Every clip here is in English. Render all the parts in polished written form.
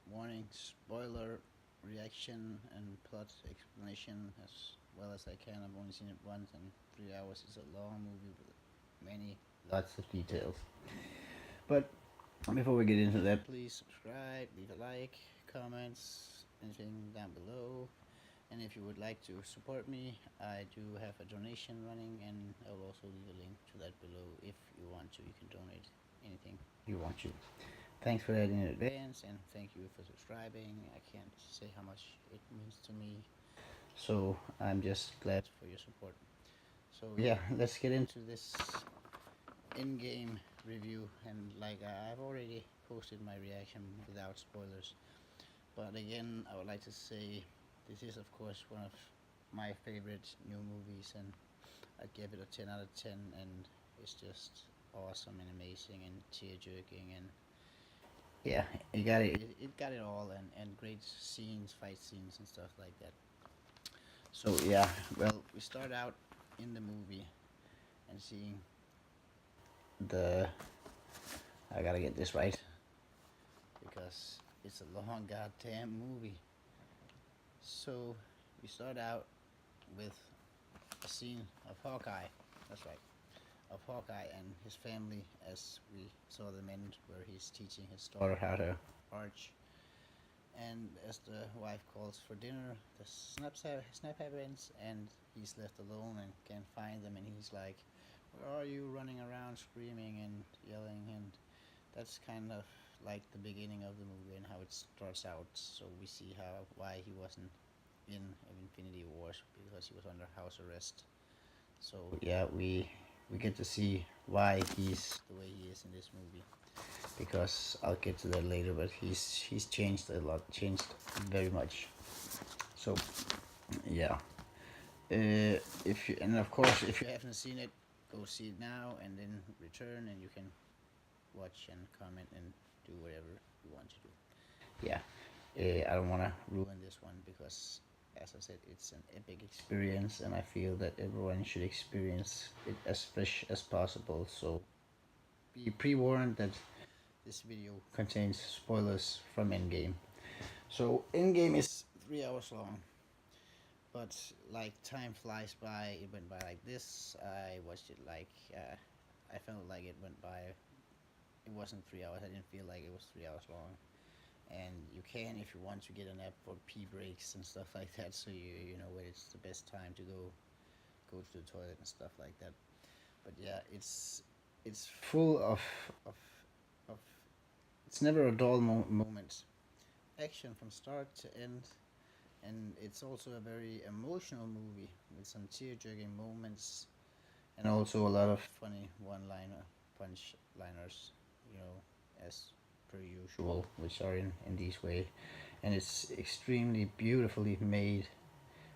warning, spoiler reaction and plot explanation as well as I can. I've only seen it once, and 3 hours is a long movie with many lots of details. But before we get into that, please subscribe, leave a like, comments, anything down below. And if you would like to support me, I do have a donation running, and I will also leave a link to that below. If you want to, you can donate anything you want to. Thanks for that in advance, and thank you for subscribing. I can't say how much it means to me. So I'm just glad for your support. So yeah, let's get into this in-game review. And like I've already posted my reaction without spoilers, but again, I would like to say this is of course one of my favorite new movies, and I'd give it a 10 out of 10. And it's just awesome and amazing and tear-jerking, and yeah, it got it all, and great scenes, fight scenes and stuff like that. So yeah, well, we start out in the movie and seeing the I gotta get this right because it's a long goddamn movie. So we start out with a scene of Hawkeye. That's right, of Hawkeye and his family, as we saw them end, where he's teaching his daughter how to arch. And as the wife calls for dinner, the snap happens, and he's left alone and can't find them. And he's like, "Where are you?" Running around, screaming and yelling, and that's kind of like the beginning of the movie and how it starts out. So we see how why he wasn't in Infinity Wars because he was under house arrest. So yeah, we get to see why he's the way he is in this movie, because I'll get to that later. But he's changed a lot, changed very much. So yeah, if you and of course if you haven't seen it, go see it now and then return, and you can watch and comment and do whatever you want to do. Yeah, I don't want to ruin this one because, as I said, it's an epic experience, and I feel that everyone should experience it as fresh as possible. So be pre-warned that this video contains spoilers from Endgame. So Endgame is 3 hours long, but like time flies by. It went by like this. I watched it like I felt like it went by. It wasn't 3 hours. I didn't feel like it was 3 hours long. And you can, if you want, to get an app for pee breaks and stuff like that, so you know when it's the best time to go to the toilet and stuff like that. But yeah, it's full of it's never a dull moment. Action from start to end, and it's also a very emotional movie with some tear-jerking moments, and also a lot of funny one-liner punch liners, you know, as per usual, which are in this way. And it's extremely beautifully made,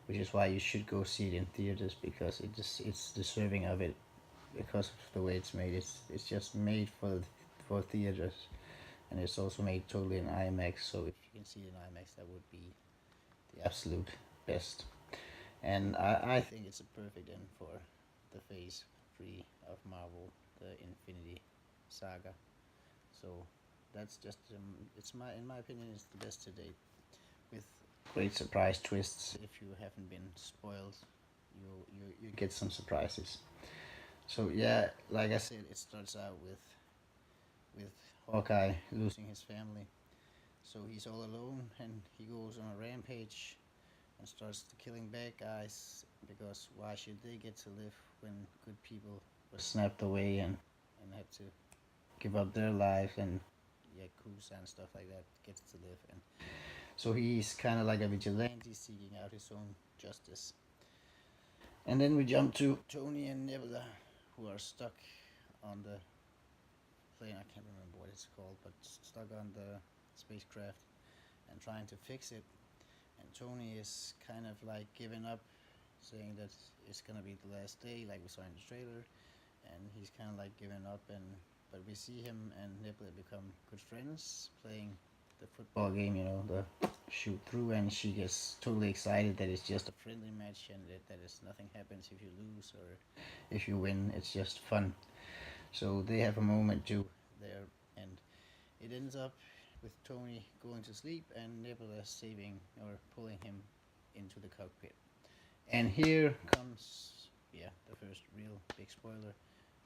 which is why you should go see it in theaters, because it's deserving of it because of the way it's made. It's just made for theaters, and it's also made totally in IMAX. So if you can see it in IMAX, that would be the absolute best. And I think it's a perfect end for the phase 3 of Marvel, the Infinity Saga. So that's just it's my in my opinion it's the best to date, with great surprise twists. If you haven't been spoiled, you get some surprises. So yeah, like I said, it starts out with Hawkeye losing his family. So he's all alone, and he goes on a rampage and starts killing bad guys, because why should they get to live when good people were snapped away and had to give up their life, and yakuza and stuff like that gets to live. And so he's kind of like a vigilante seeking out his own justice. And then we jump to Tony and Nebula, who are stuck on the plane. I can't remember what it's called, but stuck on the spacecraft and trying to fix it. And Tony is kind of like giving up, saying that it's gonna be the last day, like we saw in the trailer. And he's kind of like giving up, and but we see him and Nebula become good friends, playing the football game, you know, the shoot through, and she gets totally excited that it's just a friendly match, and that is nothing happens if you lose or if you win. It's just fun. So they have a moment too there, and it ends up with Tony going to sleep and Nebula saving or pulling him into the cockpit. And here comes, yeah, the first real big spoiler,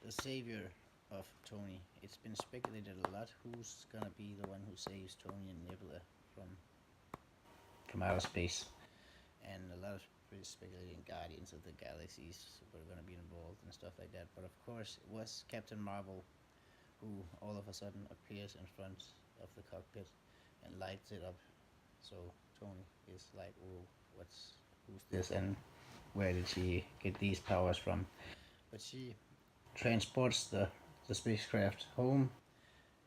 the savior of Tony. It's been speculated a lot who's gonna be the one who saves Tony and Nebula from outer space, and a lot of people speculating Guardians of the Galaxies were gonna be involved and stuff like that. But of course, it was Captain Marvel who all of a sudden appears in front of the cockpit and lights it up. So Tony is like, "Oh, who's this, and where did she get these powers from?" But she transports the spacecraft home,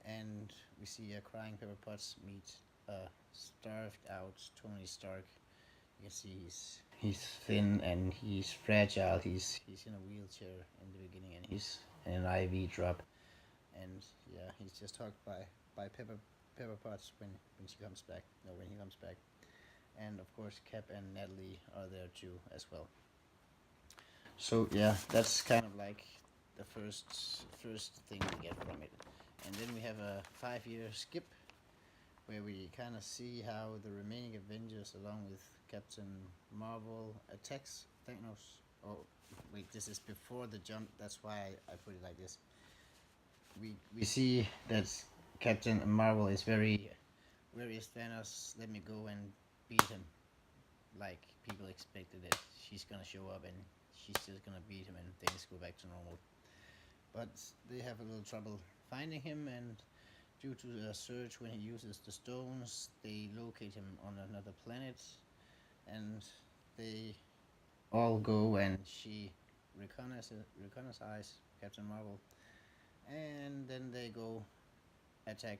and we see a crying Pepper Potts meet a starved out Tony Stark. You can see he's thin and he's fragile. He's in a wheelchair in the beginning, and he's in an IV drop, and yeah, he's just hugged by Pepper Potts when she comes back. No, when he comes back, and of course Cap and Natalie are there too as well. So yeah, that's kind of like the first thing we get from it, and then we have a 5-year skip where we kind of see how the remaining Avengers, along with Captain Marvel, attacks Thanos. Oh wait, this is before the jump. That's why I put it like this. We see that Captain Marvel is very, where is Thanos? Let me go and beat him. Like people expected it. She's gonna show up and she's just gonna beat him and things go back to normal. But they have a little trouble finding him, and due to the search when he uses the stones, they locate him on another planet, and they all go and she reconnaissance Captain Marvel, and then they go attack,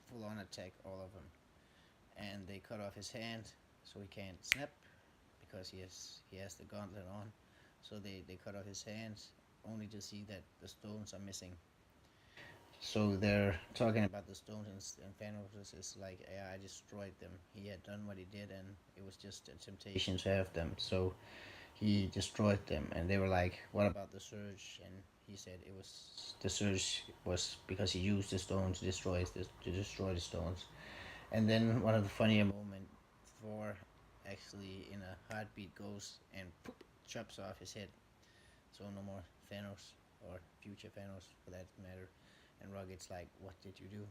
full on attack all of them, and they cut off his hand so he can't snap because he has the gauntlet on. So they cut off his hands only to see that the stones are missing. So they're talking about the stones, and Thanos is like, "Yeah, I destroyed them. He had done what he did, and it was just a temptation to have them. So he destroyed them." And they were like, "What about the surge?" And he said it was the surge was because he used the stones to destroy the stones. And then one of the funnier moments, Thor actually in a heartbeat goes and poop, chops off his head. So no more Thanos, or future Thanos for that matter. And Rocket's like, "What did you do?"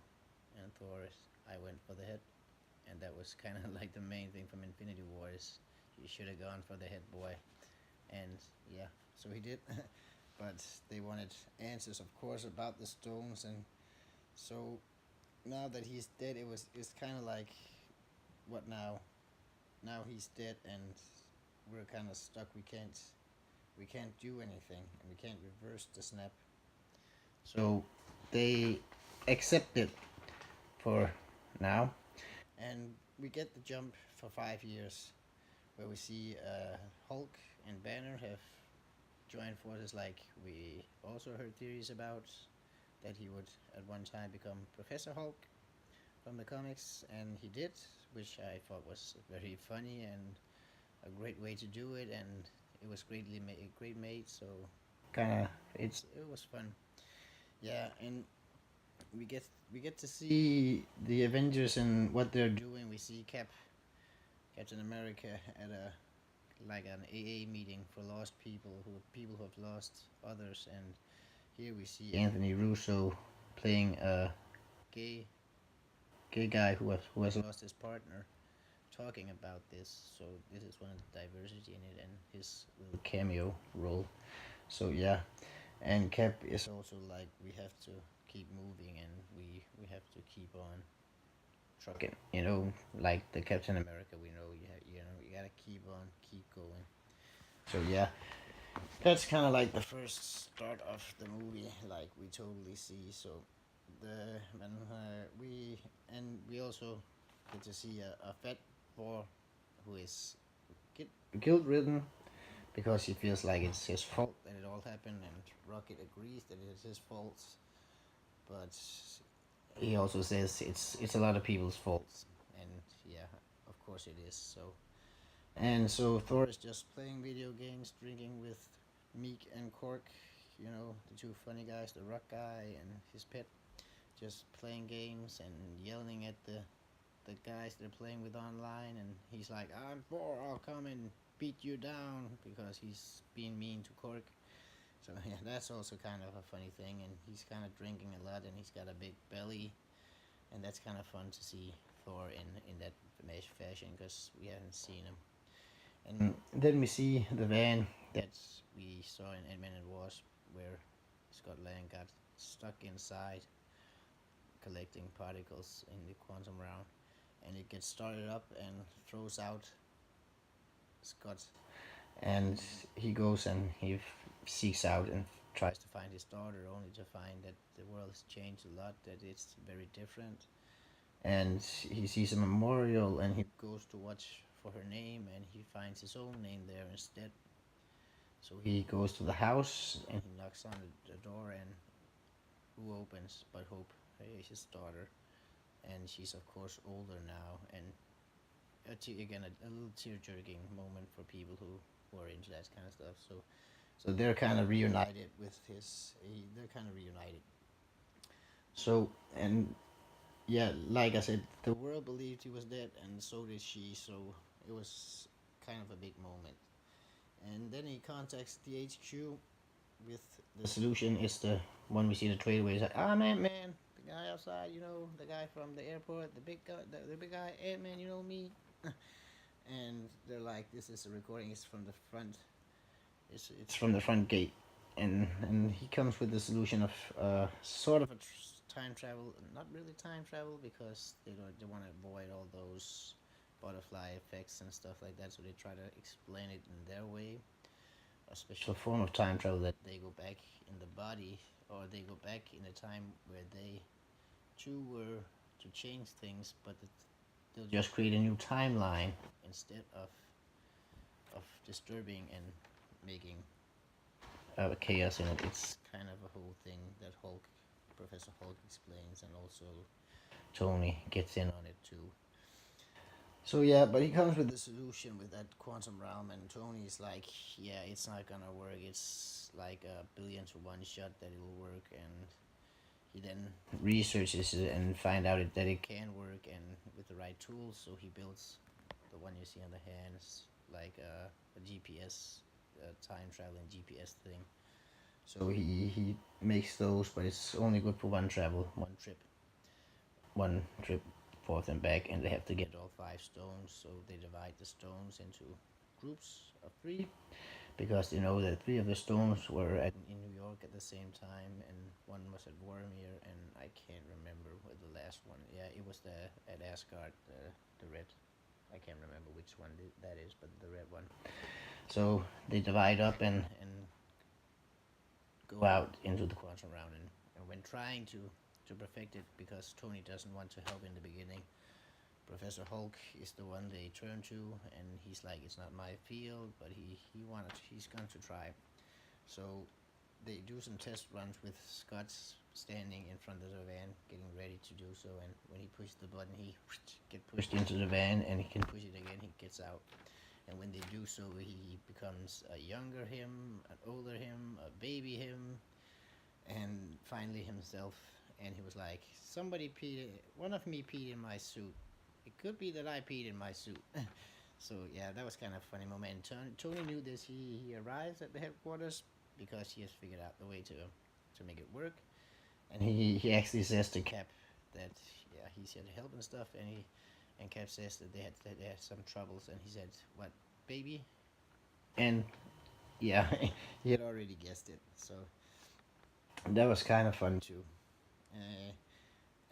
And Thor is, "I went for the head." And that was kind of like the main thing from Infinity War is he should have gone for the head, boy. And yeah, so he did. But they wanted answers, of course, about the stones, and so now that he's dead, it's kind of like, what now? Now he's dead, and we're kind of stuck. We can't do anything, and we can't reverse the snap. So they accept it for now, and we get the jump for 5 years, where we see Hulk and Banner have joined forces, like we also heard theories about, that he would at one time become Professor Hulk from the comics, and he did, which I thought was very funny and a great way to do it, and it was great made. So kind of it was fun. Yeah, and we get to see the Avengers and what they're doing. We see Captain America at a like an AA meeting for lost people who have lost others, and here we see Anthony Russo playing a gay gay guy who has lost his partner, talking about this. So this is one of the diversity in it and his little cameo role. So yeah, and Cap is also like, we have to keep moving, and we have to keep on trucking. Like the Captain America we know. You gotta keep going. So yeah, that's kind of like the first start of the movie. Like we totally see. So the and we also get to see a fat Thor who is guilt ridden because he feels like it's his fault that it all happened, and Rocket agrees that it is his fault, but he also says it's a lot of people's faults, and yeah, of course it is. So Thor is just playing video games, drinking with Meek and Cork, the two funny guys, the rock guy and his pet, just playing games and yelling at the guys they're playing with online, and he's like, "I'm four, I'll come and beat you down," because he's being mean to Cork. So yeah, that's also kind of a funny thing, and he's kind of drinking a lot, and he's got a big belly, and that's kind of fun to see Thor in that fashion because we haven't seen him. And then we see the van that we saw in Ant-Man and Wasp, where Scott Lang got stuck inside, collecting particles in the quantum realm, and it gets started up and throws out Scott, and he goes and he seeks out and tries to find his daughter, only to find that the world has changed a lot, that it's very different. And he sees a memorial and he goes to watch for her name, and he finds his own name there instead. So he goes to the house and he knocks on the door, and who opens but Hope, his daughter, and she's of course older now, and again a little tear jerking moment for people who are into that kind of stuff. So they're kind of reunited with his. They're kind of reunited. So and yeah, like I said, the world believed he was dead, and so did she. So it was kind of a big moment. And then he contacts the HQ with the solution. Is the one we see the trailer where he's like, "I'm Ant-Man, the guy outside, the guy from the airport, the big guy, the big guy, Ant-Man, you know me." And they're like, "This is a recording. It's from the front. It's from the front gate." And he comes with the solution of sort of a time travel, not really time travel, because they want to avoid all those butterfly effects and stuff like that. So they try to explain it in their way, a special form of time travel that they go back in the body, or they go back in a time where they too were to change things, but they'll just create a new timeline instead of disturbing and making chaos in it. It's kind of a whole thing that Professor Hulk explains, and also Tony gets in on it too. So yeah, but he comes with the solution with that quantum realm, and Tony's like, "Yeah, it's not gonna work. It's like a billion to one shot that it'll work." And he then researches it and find out that it can work, and with the right tools. So he builds the one you see on the hands, like a GPS, time traveling GPS thing. So he makes those, but it's only good for one trip forth and back, and they have to get all 5 stones. So they divide the stones into groups of 3, because they know that 3 of the stones were in New York at the same time, and one was at Vormir, and I can't remember what the last one. Yeah, it was at Asgard, the red. I can't remember which one that is, but the red one. So they divide up and go out into the quantum realm, and when trying to perfect it, because Tony doesn't want to help in the beginning, Professor Hulk is the one they turn to, and he's like, "It's not my field," but he's going to try. So they do some test runs with Scott standing in front of the van, getting ready to do so, and when he pushes the button, he gets pushed into the van, and he can push it again, he gets out. And when they do so, he becomes a younger him, an older him, a baby him, and finally himself. And he was like, "Somebody peed, one of me peed in my suit. It could be that I peed in my suit." So yeah, that was kind of a funny moment. Tony knew this. He arrives at the headquarters because he has figured out the way to make it work. And he actually says to Cap that yeah, he's here to help and stuff. And Cap says that they had some troubles, and he said, "What, baby?" And yeah, he had already guessed it. So that was kind of fun too. Uh,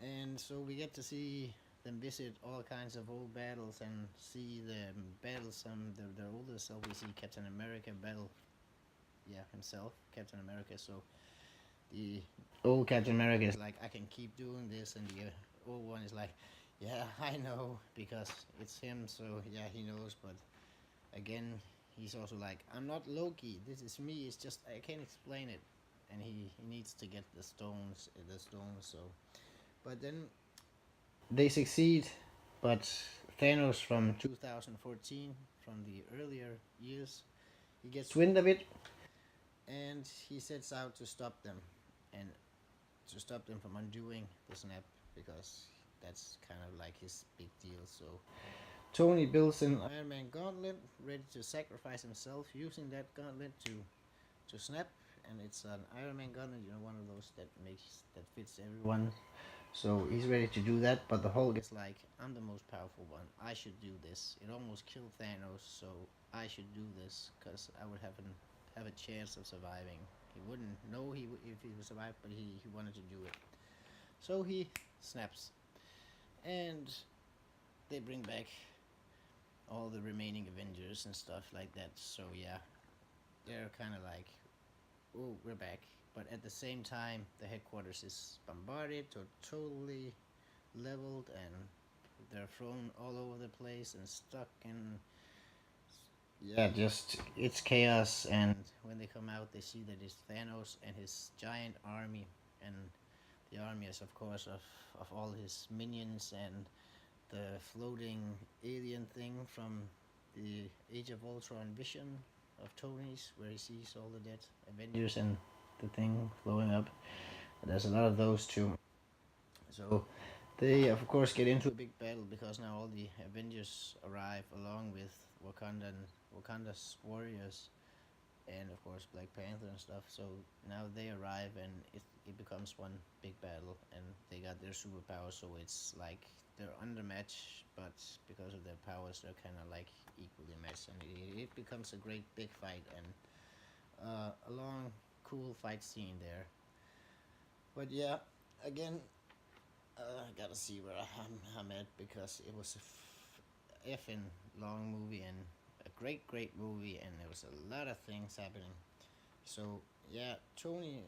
and so we get to see them visit all kinds of old battles and see the battles. The older self, we see Captain America battle, yeah, himself, Captain America. So the old Captain America is like, "I can keep doing this," and the old one is like, "Yeah, I know, because it's him." So yeah, he knows, but again, he's also like, "I'm not Loki. This is me. It's just I can't explain it," and he needs to get the stones. So, but then they succeed, but Thanos from 2014, from the earlier years, he gets wind of it, and he sets out to stop them. And to stop them from undoing the snap, because that's kind of like his big deal. So Tony builds an Iron Man gauntlet, ready to sacrifice himself using that gauntlet to snap, and it's an Iron Man gauntlet, one of those that fits everyone. So he's ready to do that, but the Hulk is like, I'm the most powerful one. I should do this. It almost killed Thanos, so I should do this because I would have a chance of surviving. He wouldn't know if he would survive, but he wanted to do it. So he snaps, and they bring back all the remaining Avengers and stuff like that. So yeah, they're kind of like, oh, we're back. But at the same time, the headquarters is bombarded, totally leveled, and they're thrown all over the place and stuck in. Yeah, just it's chaos. And when they come out, they see that it's Thanos and his giant army, and the army is, of course, of all his minions and the floating alien thing from the Age of Ultron vision of Tony's, where he sees all the dead Avengers and the thing flowing up. There's a lot of those too. So they, of course, get into a big battle because now all the Avengers arrive along with Wakanda's warriors, and of course Black Panther and stuff. So now they arrive, and it becomes one big battle, and they got their superpowers. So it's like they're undermatched, but because of their powers, they're kind of like equally matched, and it becomes a great big fight, and a long, cool fight scene there. But yeah, again, I gotta see where I'm at, because it was a effing long movie and a great movie, and there was a lot of things happening. So yeah, Tony,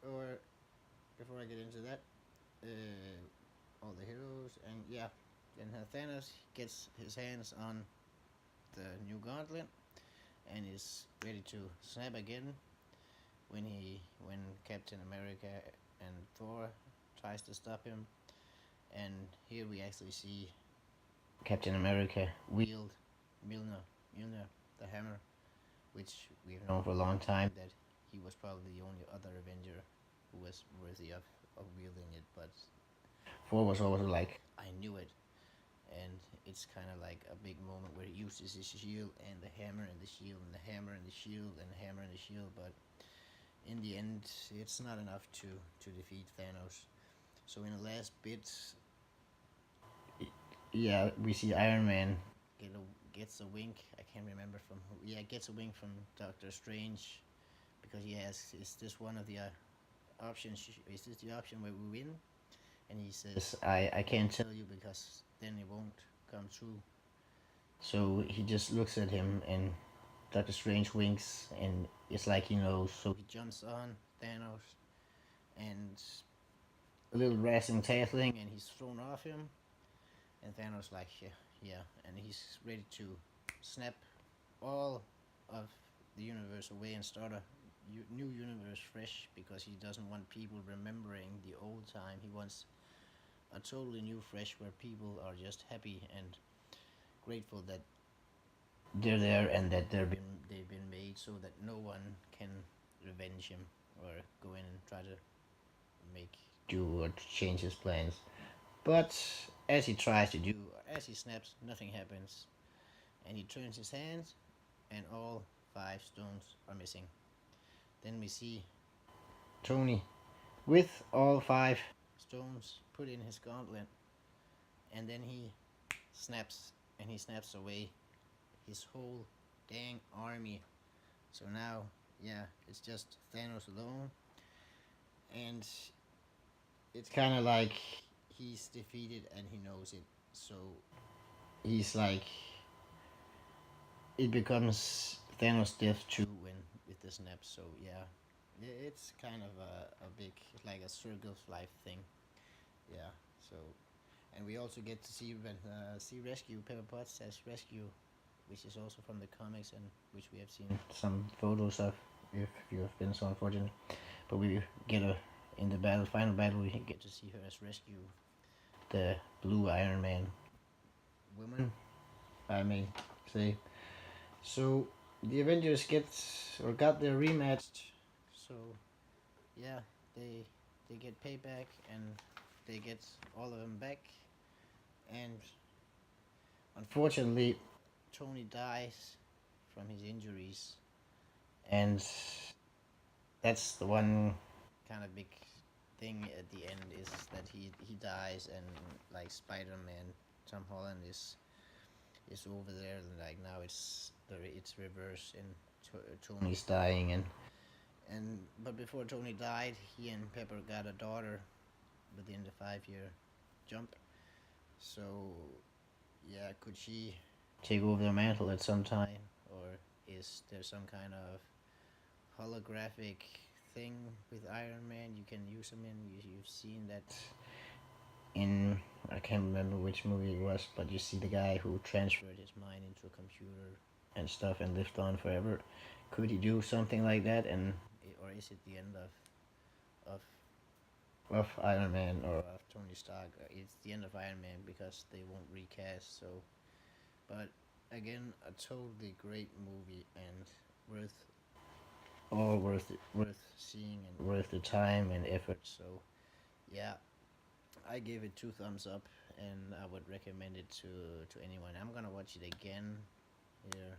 or before I get into that, all the heroes, and yeah, then Thanos gets his hands on the new gauntlet and is ready to snap again when Captain America and Thor tries to stop him, and here we actually see Captain America wield Milner, Milner, the hammer, which we've known for a long time that he was probably the only other Avenger who was worthy of wielding it. But Thor was always like, I knew it. And it's kind of like a big moment where he uses his shield and the hammer and the shield and the hammer and the shield and the hammer and the shield. But in the end, it's not enough to defeat Thanos. So in the last bit, yeah, we see Iron Man gets a wink. I can't remember from who. Yeah, gets a wink from Doctor Strange, because he asks, "Is this one of the options? Is this the option where we win?" And he says, "I can't tell you, because then it won't come true." So he just looks at him, and Doctor Strange winks, and it's like he knows. So he jumps on Thanos, and a little wrestling tackling, and he's thrown off him. And Thanos like, yeah, yeah, and he's ready to snap all of the universe away and start a new universe fresh, because he doesn't want people remembering the old time. He wants a totally new fresh, where people are just happy and grateful that they're there, and that they've been made, so that no one can revenge him or go in and try to make do or change his plans. But as he tries to do, as he snaps, nothing happens, and he turns his hands, and all 5 stones are missing. Then we see Tony with all 5 stones put in his gauntlet, and then he snaps, and he snaps away his whole dang army. So now, yeah, it's just Thanos alone, and it's kind of like he's defeated and he knows it. So he's like, it becomes Thanos' death too when with the snap. So yeah, it's kind of a big, like a circle of life thing. Yeah. So, and we also get to see Rescue Pepper Potts as Rescue, which is also from the comics, and which we have seen some photos of, if you have been so unfortunate. But we get in the final battle, we get to see her as Rescue, the blue Iron Man woman, I may say. So the Avengers got their rematch. So yeah, they they get payback and they get all of them back. And unfortunately, Tony dies from his injuries, and that's the one kind of big thing at the end is that he dies, and like Spider-Man, Tom Holland is over there, and like now it's reverse, and Tony's dying, and but before Tony died, he and Pepper got a daughter within the 5 year jump. So yeah, could she take over the mantle at some time, or is there some kind of holographic thing with Iron Man you can use him in? You've seen that in, I can't remember which movie it was, but you see the guy who transferred his mind into a computer and stuff and lived on forever. Could he do something like that, and or is it the end of of Iron Man or of Tony Stark? It's the end of Iron Man because they won't recast. So, but again, a totally great movie and worth seeing and worth the time and effort. So, yeah, I gave it 2 thumbs up, and I would recommend it to anyone. I'm gonna watch it again here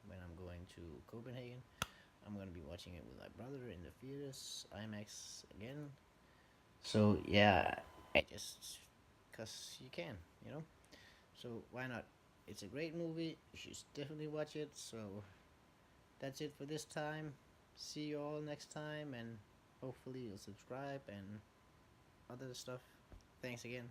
when I'm going to Copenhagen. I'm gonna be watching it with my brother in the theaters, IMAX again. So yeah, I just cause you can, you know. So why not? It's a great movie. You should definitely watch it. So that's it for this time. See you all next time, and hopefully you'll subscribe and other stuff. Thanks again.